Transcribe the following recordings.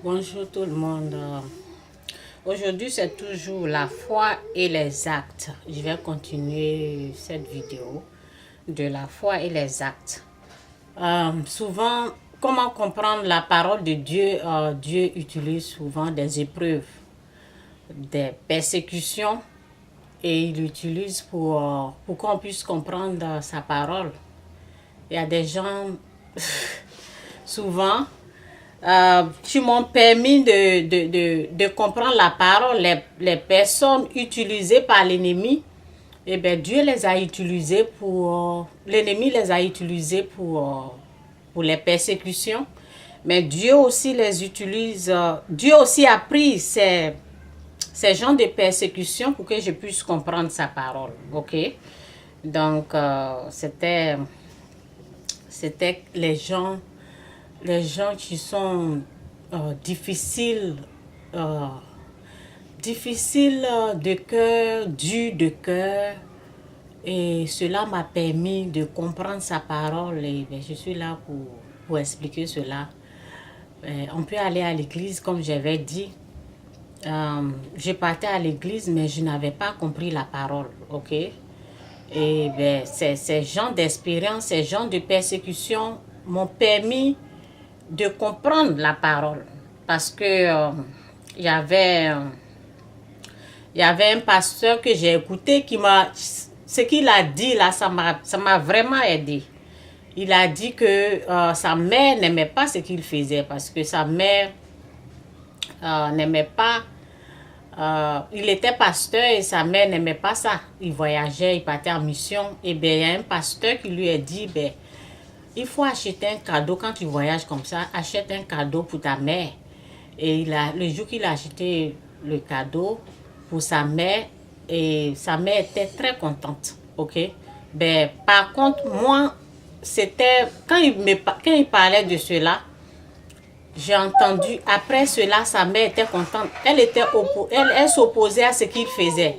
Bonjour tout le monde. Aujourd'hui, c'est toujours la foi et les actes. Je vais continuer cette vidéo de la foi et les actes. Souvent, comment comprendre la parole de Dieu? Dieu utilise souvent des épreuves, des persécutions et il l'utilise pour qu'on puisse comprendre sa parole. Il y a des gens, souvent, qui m'ont permis de comprendre la parole, les personnes utilisées par l'ennemi, et bien Dieu les a utilisées l'ennemi les a utilisées pour les persécutions, mais Dieu aussi les utilise, Dieu aussi a pris ces genres de persécutions pour que je puisse comprendre sa parole, ok? Donc, c'était les gens qui sont difficiles de cœur, durs de cœur. Et cela m'a permis de comprendre sa parole. Et bien, je suis là pour expliquer cela. On peut aller à l'église, comme j'avais dit. Je partais à l'église, mais je n'avais pas compris la parole. Ok? Et bien, ces genres d'expérience, ces genres de persécution m'ont permis de comprendre la parole. Parce que il y avait un pasteur que j'ai écouté ce qu'il a dit là, ça m'a vraiment aidé. Il a dit que sa mère n'aimait pas ce qu'il faisait parce que sa mère n'aimait pas. Il était pasteur et sa mère n'aimait pas ça. Il voyageait, il partait en mission. Et bien, il y a un pasteur qui lui a dit, ben, il faut acheter un cadeau quand tu voyages comme ça. Achète un cadeau pour ta mère. Et le jour qu'il a acheté le cadeau pour sa mère, et sa mère était très contente. Ok? Ben, par contre, moi, c'était quand il parlait de cela, j'ai entendu, après cela, sa mère était contente. Elle s'opposait à ce qu'il faisait.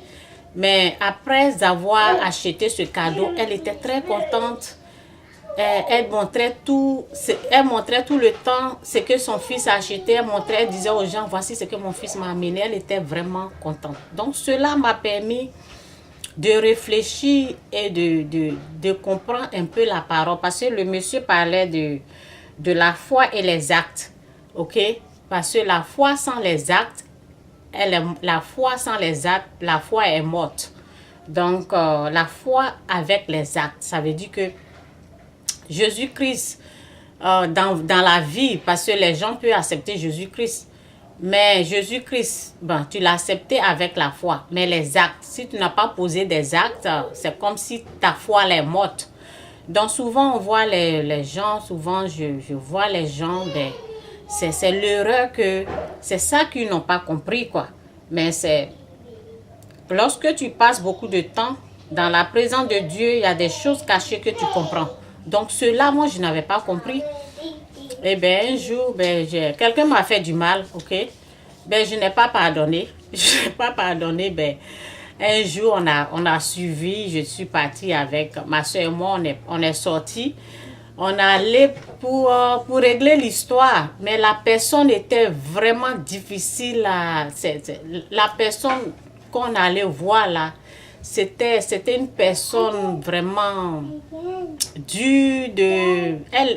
Mais après avoir acheté ce cadeau, elle était très contente. Elle montrait tout le temps ce que son fils a acheté. Elle disait aux gens, voici ce que mon fils m'a amené. Elle était vraiment contente. Donc cela m'a permis de réfléchir et de comprendre un peu la parole. Parce que le monsieur parlait de la foi et les actes. Ok? Parce que la foi sans les actes, la foi est morte. Donc, la foi avec les actes, ça veut dire que Jésus-Christ, dans la vie, parce que les gens peuvent accepter Jésus-Christ, mais Jésus-Christ, ben, tu l'as accepté avec la foi. Mais les actes, si tu n'as pas posé des actes, c'est comme si ta foi est morte. Donc, souvent, on voit les gens, souvent, je vois les gens, ben, c'est l'erreur que c'est ça qu'ils n'ont pas compris, quoi. Mais c'est lorsque tu passes beaucoup de temps dans la présence de Dieu, il y a des choses cachées que tu comprends. Donc cela, moi, je n'avais pas compris. Et bien, un jour, ben, quelqu'un m'a fait du mal, ok? Ben, je n'ai pas pardonné. Je n'ai pas pardonné, ben, un jour, on a suivi, je suis partie avec ma soeur et moi, on est sortis. On allait pour régler l'histoire, mais la personne était vraiment difficile. La personne qu'on allait voir là, c'était une personne vraiment dure.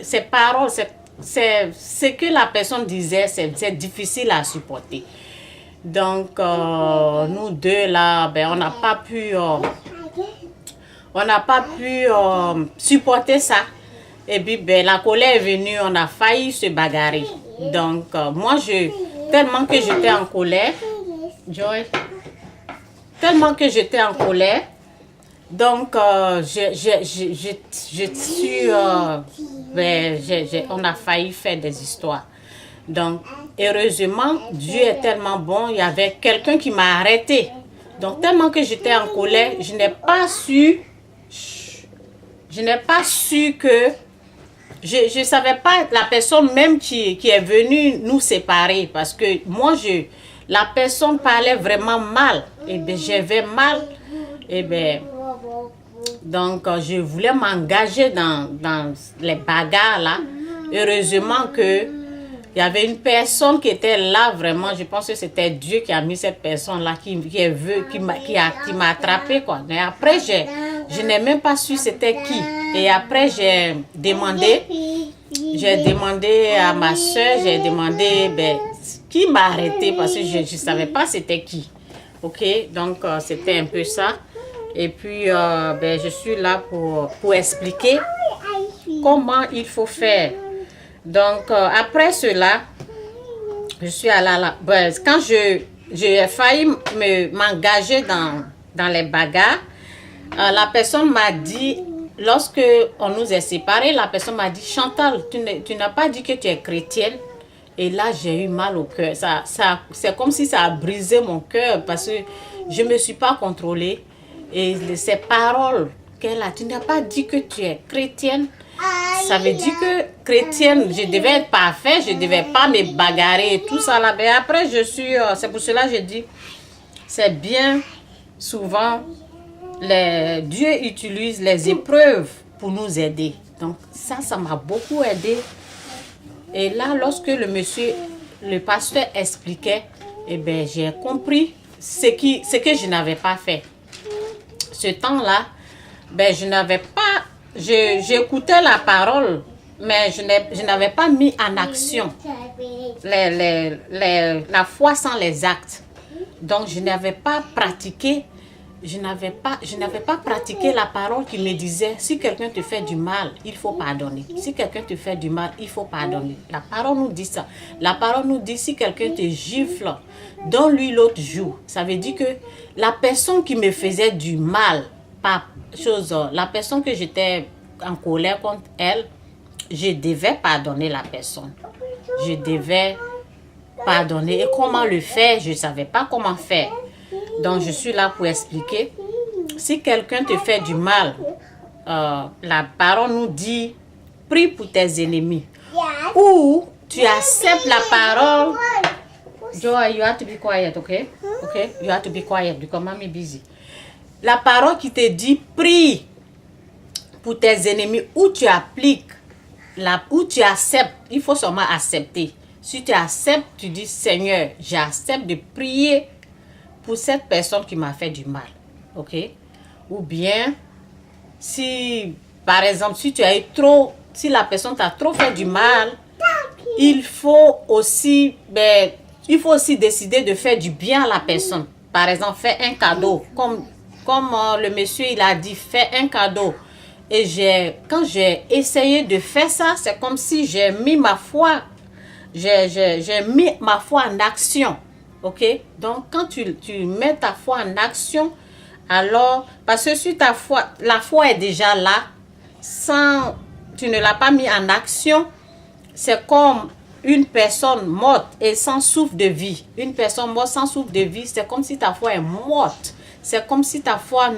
Ses paroles, c'est ce que la personne disait, c'est difficile à supporter. Donc, nous deux là, ben, on n'a pas pu supporter ça. Et puis, ben, la colère est venue, on a failli se bagarrer. Donc, moi, tellement que j'étais en colère, donc, on a failli faire des histoires. Donc, heureusement, Dieu est tellement bon, il y avait quelqu'un qui m'a arrêté. Donc, tellement que j'étais en colère, je n'ai pas su que je ne savais pas la personne même qui est venue nous séparer. Parce que moi, la personne parlait vraiment mal. Et bien, j'avais mal. Et bien, donc, je voulais m'engager dans les bagarres là. Heureusement que Il y avait une personne qui était là vraiment. Je pense que c'était Dieu qui a mis cette personne-là, qui m'a attrapé, quoi. Mais après, je n'ai même pas su c'était qui. Et après, j'ai demandé à ma soeur, j'ai demandé qui m'a arrêté parce que je ne savais pas c'était qui. Ok, donc c'était un peu ça. Et puis, je suis là pour expliquer comment il faut faire. Donc, après cela, je suis allée là. Quand j'ai failli m'engager dans les bagarres, la personne m'a dit, lorsque on nous est séparés, la personne m'a dit, Chantal, tu n'as pas dit que tu es chrétienne. Et là, j'ai eu mal au cœur. C'est comme si ça a brisé mon cœur parce que je ne me suis pas contrôlée. Et ces paroles qu'elle a, tu n'as pas dit que tu es chrétienne. Ça veut dire que chrétienne, je devais être parfaite, je ne devais pas me bagarrer et tout ça là. Mais après, c'est pour cela que je dis, c'est bien souvent, Dieu utilise les épreuves pour nous aider. Donc ça m'a beaucoup aidé. Et là, lorsque le pasteur expliquait, j'ai compris ce que je n'avais pas fait. Ce temps-là, je n'avais pas, j'écoutais la parole, mais je n'avais pas mis en action la foi sans les actes. Donc, je n'avais pas pratiqué, je n'avais pas pratiqué la parole qui me disait, si quelqu'un te fait du mal, il faut pardonner. Si quelqu'un te fait du mal, il faut pardonner. La parole nous dit ça. La parole nous dit, si quelqu'un te gifle, donne-lui l'autre joue. Ça veut dire que la personne qui me faisait du mal, la personne que j'étais en colère contre elle, je devais pardonner la personne. Je devais pardonner. Et comment le faire? Je ne savais pas comment faire. Donc, je suis là pour expliquer. Si quelqu'un te fait du mal, la parole nous dit, prie pour tes ennemis. Ou tu acceptes la parole. Joy, you have to be quiet, okay? Okay? You have to be quiet because mommy is busy. La parole qui te dit, prie pour tes ennemis, ou tu appliques, ou tu acceptes. Il faut seulement accepter. Si tu acceptes, tu dis, Seigneur, j'accepte de prier pour cette personne qui m'a fait du mal. Ok? Ou bien, si, par exemple, si la personne t'a trop fait du mal, il faut aussi décider de faire du bien à la personne. Par exemple, faire un cadeau. Comme le monsieur, il a dit, fais un cadeau. Et quand j'ai essayé de faire ça, c'est comme si j'ai mis ma foi, j'ai mis ma foi en action. Ok? Donc, quand tu mets ta foi en action, alors, parce que si la foi est déjà là, tu ne l'as pas mis en action, c'est comme une personne morte et sans souffle de vie. Une personne morte sans souffle de vie, c'est comme si ta foi est morte. C'est comme si ta foi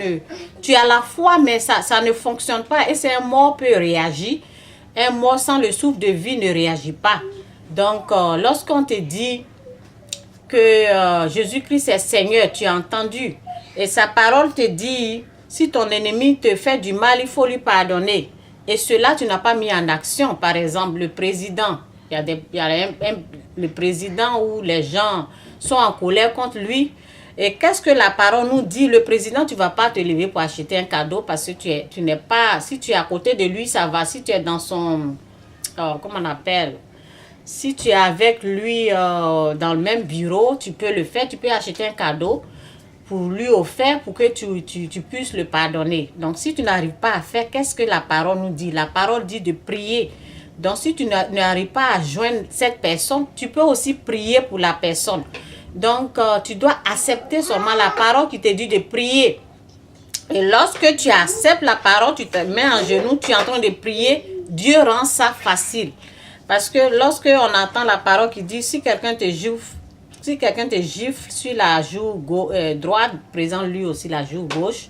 tu as la foi, mais ça ne fonctionne pas. Et c'est un mort peut réagir. Un mort sans le souffle de vie ne réagit pas. Donc, lorsqu'on te dit que Jésus-Christ est Seigneur, tu as entendu. Et sa parole te dit, si ton ennemi te fait du mal, il faut lui pardonner. Et cela, tu n'as pas mis en action. Par exemple, le président. Il y a le président où les gens sont en colère contre lui. Et qu'est-ce que la parole nous dit? Le président, tu ne vas pas te lever pour acheter un cadeau parce que tu n'es pas... Si tu es à côté de lui, ça va. Si tu es dans son... comment on appelle? Si tu es avec lui dans le même bureau, tu peux le faire. Tu peux acheter un cadeau pour lui offrir pour que tu puisses le pardonner. Donc, si tu n'arrives pas à faire, qu'est-ce que la parole nous dit? La parole dit de prier. Donc, si tu n'arrives pas à joindre cette personne, tu peux aussi prier pour la personne. Donc, tu dois accepter seulement la parole qui te dit de prier. Et lorsque tu acceptes la parole, tu te mets en genoux, tu es en train de prier, Dieu rend ça facile. Parce que lorsque on entend la parole qui dit, si quelqu'un te gifle sur la joue droite, présente lui aussi la joue gauche.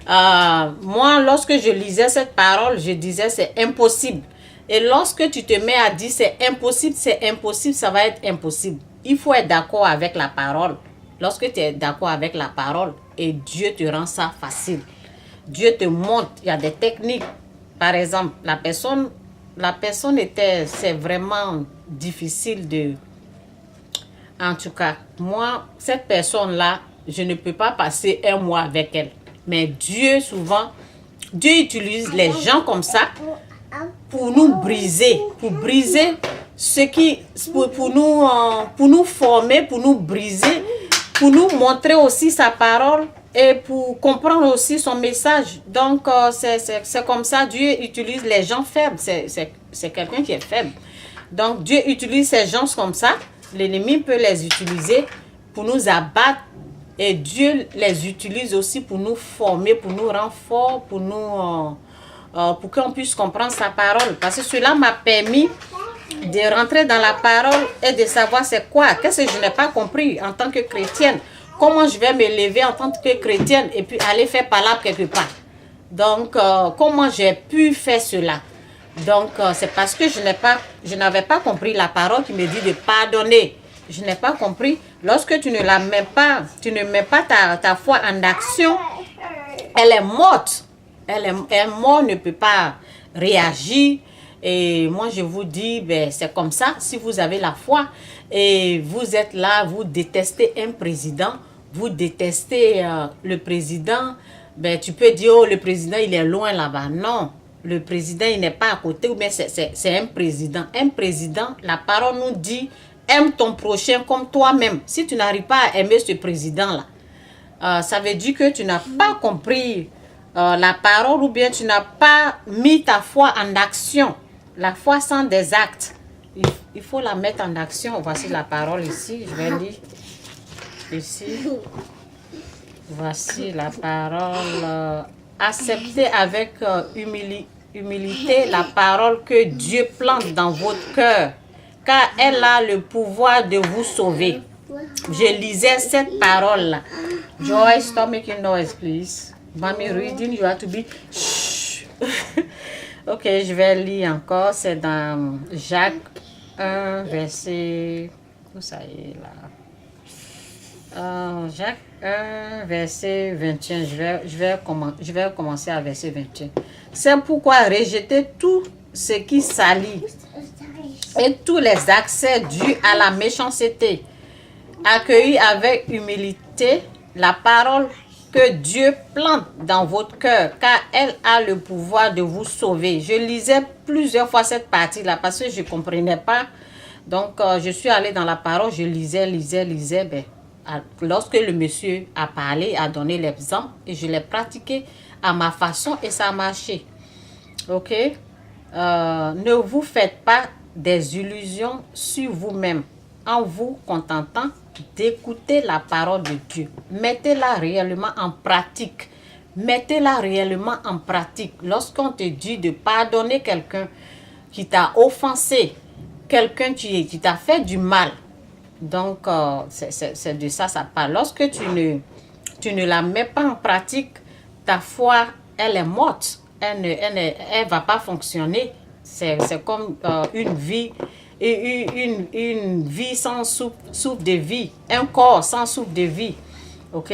Moi, lorsque je lisais cette parole, je disais c'est impossible. Et lorsque tu te mets à dire c'est impossible, ça va être impossible. Il faut être d'accord avec la parole. Lorsque tu es d'accord avec la parole, et Dieu te rend ça facile. Dieu te montre, il y a des techniques. Par exemple, la personne c'est vraiment difficile de... En tout cas, moi, cette personne-là, je ne peux pas passer un mois avec elle. Mais Dieu, souvent, Dieu utilise les gens comme ça pour nous briser, ce qui, pour nous former, pour nous briser, pour nous montrer aussi sa parole et pour comprendre aussi son message. Donc, c'est comme ça, Dieu utilise les gens faibles. C'est quelqu'un qui est faible. Donc, Dieu utilise ces gens comme ça. L'ennemi peut les utiliser pour nous abattre. Et Dieu les utilise aussi pour nous former, pour nous rendre forts, pour qu'on puisse comprendre sa parole. Parce que cela m'a permis de rentrer dans la parole et de savoir c'est quoi. Qu'est-ce que je n'ai pas compris en tant que chrétienne. Comment je vais me lever en tant que chrétienne et puis aller faire palabre quelque part. Donc, comment j'ai pu faire cela. Donc, c'est parce que je n'avais pas compris la parole qui me dit de pardonner. Je n'ai pas compris. Lorsque tu ne la mets pas, tu ne mets pas ta foi en action, elle est morte. Elle est morte, ne peut pas réagir. Et moi, je vous dis, ben, c'est comme ça. Si vous avez la foi et vous êtes là, vous détestez un président, vous détestez le président, ben, tu peux dire, oh, le président, il est loin là-bas. Non. Le président, il n'est pas à côté, mais c'est un président. Un président, la parole nous dit, aime ton prochain comme toi-même. Si tu n'arrives pas à aimer ce président-là, ça veut dire que tu n'as pas compris la parole ou bien tu n'as pas mis ta foi en action. La foi sans des actes. Il faut la mettre en action. Voici la parole ici. Je vais lire ici. Voici la parole. Acceptez avec humilité la parole que Dieu plante dans votre cœur, car elle a le pouvoir de vous sauver. Je lisais cette parole-là. Joy, stop making noise, please. Mommy reading, you have to be... Ok, je vais lire encore. C'est dans Jacques 1, verset... Où ça est là? Jacques 1, verset 21. Je vais commencer à verset 21. C'est pourquoi rejetez tout ce qui salit et tous les accès dus à la méchanceté. Accueillez avec humilité la parole que Dieu plante dans votre cœur, car elle a le pouvoir de vous sauver. Je lisais plusieurs fois cette partie-là parce que je ne comprenais pas. Donc, je suis allée dans la parole, je lisais. Ben, lorsque le monsieur a parlé, a donné l'exemple, et je l'ai pratiqué à ma façon et ça a marché. Ok? Ne vous faites pas des illusions sur vous-même en vous contentant d'écouter la parole de Dieu. Mettez-la réellement en pratique. Mettez-la réellement en pratique. Lorsqu'on te dit de pardonner quelqu'un qui t'a offensé, quelqu'un qui t'a fait du mal, donc c'est de ça parle. Lorsque tu ne la mets pas en pratique, ta foi, elle est morte. Elle va pas fonctionner. C'est comme une vie. Et une vie sans souffle de vie. Un corps sans souffle de vie. Ok?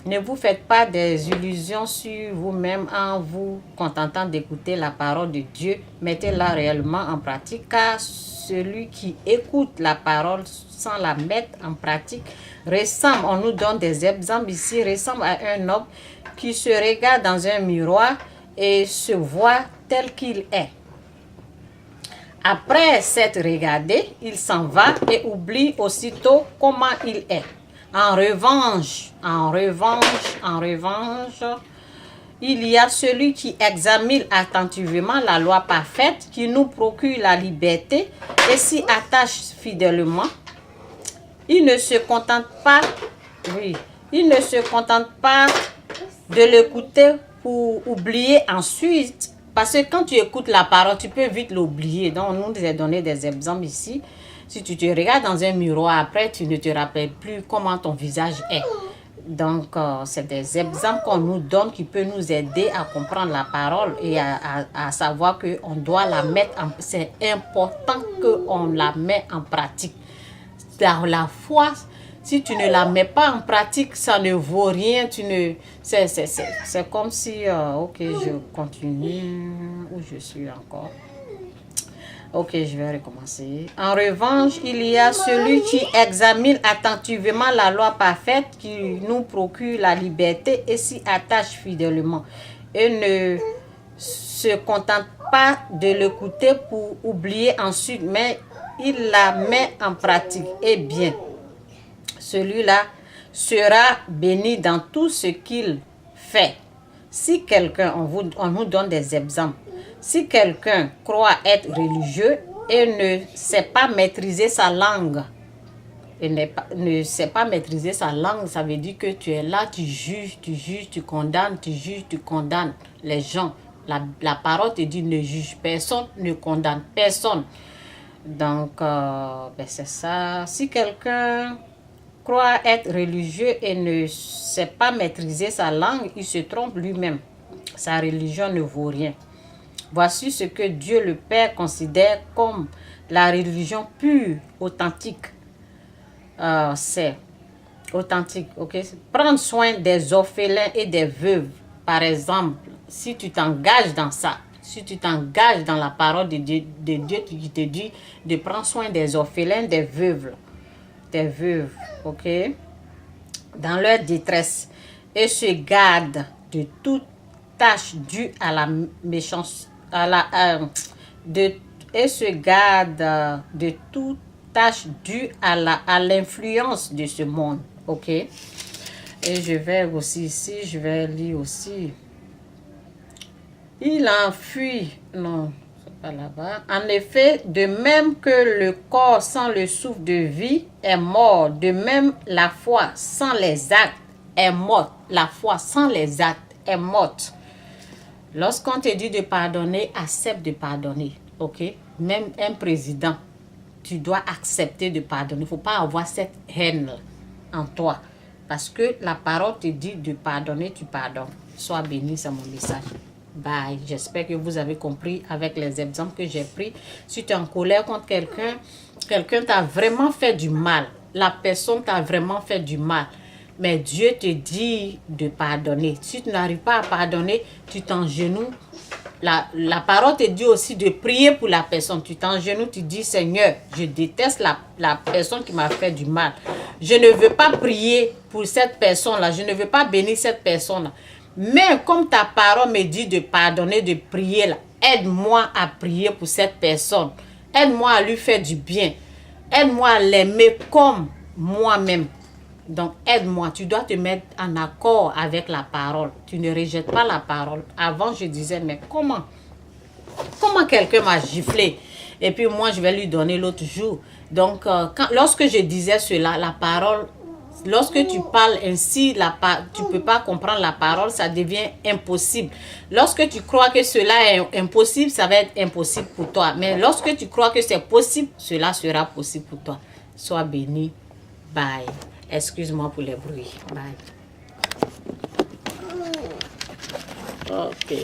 Ne vous faites pas des illusions sur vous-même en vous contentant d'écouter la parole de Dieu. Mettez-la réellement en pratique, car celui qui écoute la parole sans la mettre en pratique ressemble, on nous donne des exemples ici, ressemble à un homme qui se regarde dans un miroir et se voit tel qu'il est. Après s'être regardé, il s'en va et oublie aussitôt comment il est. En revanche, il y a celui qui examine attentivement la loi parfaite qui nous procure la liberté et s'y attache fidèlement. Il ne se contente pas de l'écouter pour oublier ensuite. Parce que quand tu écoutes la parole, tu peux vite l'oublier. Donc, on nous a donné des exemples ici. Si tu te regardes dans un miroir, après, tu ne te rappelles plus comment ton visage est. Donc, c'est des exemples qu'on nous donne qui peuvent nous aider à comprendre la parole et à savoir qu'on doit la mettre en... C'est important qu'on la mette en pratique. La foi, si tu ne la mets pas en pratique, ça ne vaut rien. C'est comme si... ok, je continue. Où je suis encore? Ok, je vais recommencer. En revanche, il y a celui qui examine attentivement la loi parfaite qui nous procure la liberté et s'y attache fidèlement et ne se contente pas de l'écouter pour oublier ensuite, mais il la met en pratique. Eh bien, celui-là sera béni dans tout ce qu'il fait. Si quelqu'un, on nous donne des exemples, si quelqu'un croit être religieux et ne sait pas maîtriser sa langue, ne sait pas maîtriser sa langue, ça veut dire que tu es là, tu juges, tu condamnes, tu juges, tu condamnes les gens. La parole te dit ne juge personne, ne condamne personne. Donc, c'est ça. Si quelqu'un croit être religieux et ne sait pas maîtriser sa langue, il se trompe lui-même. Sa religion ne vaut rien. Voici ce que Dieu le Père considère comme la religion pure, authentique. C'est authentique, ok? Prendre soin des orphelins et des veuves. Par exemple, si tu t'engages dans ça, si tu t'engages dans la parole de Dieu qui te dit de prendre soin des orphelins, des veuves, ok, dans leur détresse, et se garde de toute tâche due à la méchanceté, et se garde de toute tâche due à l'influence de ce monde, ok. Et je vais aussi ici, je vais lire aussi. Il enfuit, non, c'est pas là-bas. En effet, de même que le corps sans le souffle de vie est mort, de même la foi sans les actes est morte. La foi sans les actes est morte. Lorsqu'on te dit de pardonner, accepte de pardonner, ok? Même un président, tu dois accepter de pardonner. Il ne faut pas avoir cette haine en toi. Parce que la parole te dit de pardonner, tu pardonnes. Sois béni, c'est mon message. Bye. J'espère que vous avez compris avec les exemples que j'ai pris. Si tu es en colère contre quelqu'un, quelqu'un t'a vraiment fait du mal. La personne t'a vraiment fait du mal. Mais Dieu te dit de pardonner. Si tu n'arrives pas à pardonner, tu t'engenouilles. La parole te dit aussi de prier pour la personne. Tu t'engenouilles, tu dis Seigneur, je déteste la personne qui m'a fait du mal. Je ne veux pas prier pour cette personne-là. Je ne veux pas bénir cette personne-là. Mais comme ta parole me dit de pardonner, de prier, là, aide-moi à prier pour cette personne. Aide-moi à lui faire du bien. Aide-moi à l'aimer comme moi-même. Donc, aide-moi. Tu dois te mettre en accord avec la parole. Tu ne rejettes pas la parole. Avant, je disais, mais comment quelqu'un m'a giflé? Et puis, moi, je vais lui donner l'autre jour. Donc, lorsque je disais cela, la parole, lorsque tu parles ainsi, tu ne peux pas comprendre la parole, ça devient impossible. Lorsque tu crois que cela est impossible, ça va être impossible pour toi. Mais lorsque tu crois que c'est possible, cela sera possible pour toi. Sois béni. Bye. Excuse-moi pour les bruits. Bye. Ok.